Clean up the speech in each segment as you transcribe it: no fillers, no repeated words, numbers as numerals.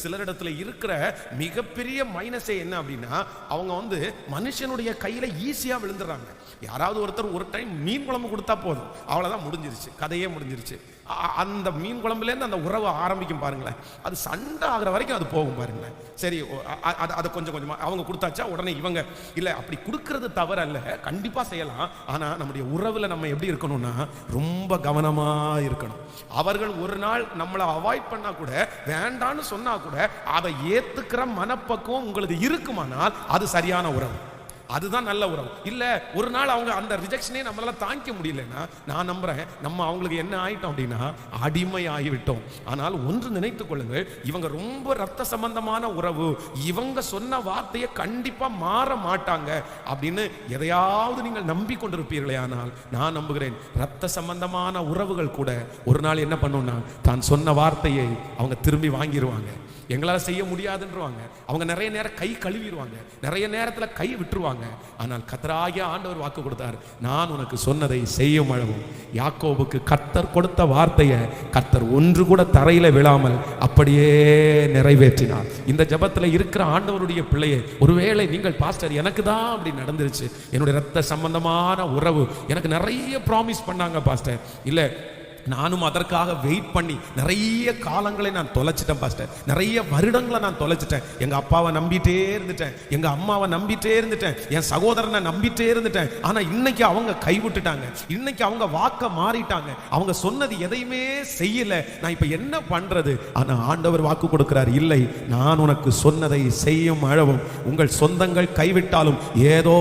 சிலரிடத்துல இருக்கிற மிகப்பெரிய மைனஸே என்ன அப்படின்னா, அவங்க மனுஷனுடைய கையில ஈஸியா விழுந்துடுறாங்க. யாராவது ஒருத்தர் ஒரு டைம் மீன் குழம்பு கொடுத்தா போதும், அவ்வளவுதான், முடிஞ்சிருச்சு, கதையே முடிஞ்சிருச்சு. அந்த மீன் குழம்புலேருந்து அந்த உறவு ஆரம்பிக்கும் பாருங்களேன். அது சண்டை ஆகிற வரைக்கும் அது போகும் பாருங்களேன். சரி, அதை கொஞ்சம் கொஞ்சமா அவங்க கொடுத்தாச்சா உடனே இவங்க இல்லை, அப்படி கொடுக்கறது தவறு அல்ல, கண்டிப்பா செய்யலாம். ஆனா நம்முடைய உறவுல நம்ம எப்படி இருக்கணும்னா ரொம்ப கவனமா இருக்கணும். அவர்கள் ஒரு நாள் நம்மளை அவாய்ட் பண்ணா கூட, வேண்டான்னு சொன்னா கூட, அதை ஏத்துக்கிற மனப்பக்குவம் உங்களுக்கு இருக்குமானால் அது சரியான உறவு, அதுதான் நல்ல உறவு. இல்ல ஒரு நாள் அவங்க அந்த ரிஜெக்ஷனே நம்மளால தாங்கிக்க முடியலன்னா, நான் நம்புறேன் நம்ம அவங்களுக்கு என்ன ஆயிட்டோம் அப்படின்னா அடிமை ஆகிவிட்டோம். ஆனால் ஒன்று நினைத்துக் கொள்ளுங்கள், இவங்க ரொம்ப ரத்த சம்பந்தமான உறவு, இவங்க சொன்ன வார்த்தையை கண்டிப்பா மாற மாட்டாங்க அப்படின்னு எதையாவது நீங்கள் நம்பிக்கொண்டிருப்பீர்களே, ஆனால் நான் நம்புகிறேன் ரத்த சம்பந்தமான உறவுகள் கூட ஒரு நாள் என்ன பண்ணும்னா தான் சொன்ன வார்த்தையை அவங்க திரும்பி வாங்கிடுவாங்க. எங்களால் செய்ய முடியாதுன்றவாங்க, அவங்க நிறைய நேரம் கை கழுவிடுவாங்க, நிறைய நேரத்தில் கை விட்டுருவாங்க. ஆனால் கர்த்தராகிய ஆண்டவர் வாக்கு கொடுத்தார், நான் உனக்கு சொன்னதை செய்யும் அளவும். யாக்கோபுக்கு கர்த்தர் கொடுத்த வார்த்தையை கர்த்தர் ஒன்று கூட தரையில விழாமல் அப்படியே நிறைவேற்றினார். இந்த ஜபத்தில் இருக்கிற ஆண்டவருடைய பிள்ளையை, ஒருவேளை நீங்கள் பாஸ்டர் எனக்கு தான் அப்படி நடந்துருச்சு, என்னுடைய ரத்த சம்பந்தமான உறவு எனக்கு நிறைய ப்ராமிஸ் பண்ணாங்க பாஸ்டர், இல்லை நானும் அதற்காக வெயிட் பண்ணி நிறைய காலங்களை நான் தொலைச்சிட்டேன் பாஸ்டர், நிறைய வருடங்களை நான் தொலைச்சிட்டேன். எங்க அப்பாவை நம்பிட்டே இருந்துட்டேன், எங்க அம்மாவை நம்பிட்டே இருந்துட்டேன், என் சகோதரனை நம்பிட்டே இருந்துட்டேன். ஆனா இன்னைக்கு அவங்க கைவிட்டுட்டாங்க, இன்னைக்கு அவங்க வாக்க மாறிட்டாங்க, அவங்க சொன்னது எதையுமே செய்யல, நான் இப்ப என்ன பண்றது? ஆனா ஆண்டவர் வாக்கு கொடுக்கிறார், இல்லை, நான் உனக்கு சொன்னதை செய்யும் அளவும். உங்கள் சொந்தங்கள் கைவிட்டாலும் ஏதோ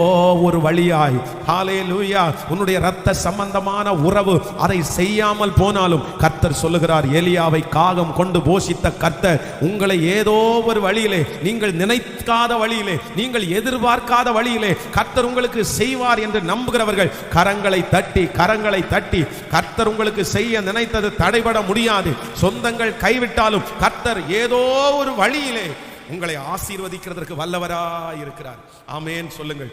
ஒரு வழியாய், ஹல்லேலூயா, உன்னுடைய ரத்த சம்பந்தமான உறவு அதை செய்யாமல் போனாலும் கர்த்தர் சொல்லுகிறார், எலியாவை காகம் கொண்டு போஷித்த கர்த்தர் உங்களை ஏதோ ஒரு வழியிலே, நீங்கள் நினைக்காத வழியிலே, நீங்கள் எதிர்பார்க்காத வழியிலே கர்த்தர் உங்களுக்கு செய்வார் என்று நம்புகிறவர்கள் கரங்களை தட்டி கர்த்தர் உங்களுக்கு செய்ய நினைத்தது தடைபட முடியாது. சொந்தங்கள் கைவிட்டாலும் கர்த்தர் ஏதோ ஒரு வழியிலே உங்களை ஆசீர்வதிக்கிறதற்கு வல்லவராய் இருக்கிறார். ஆமென் சொல்லுங்கள்.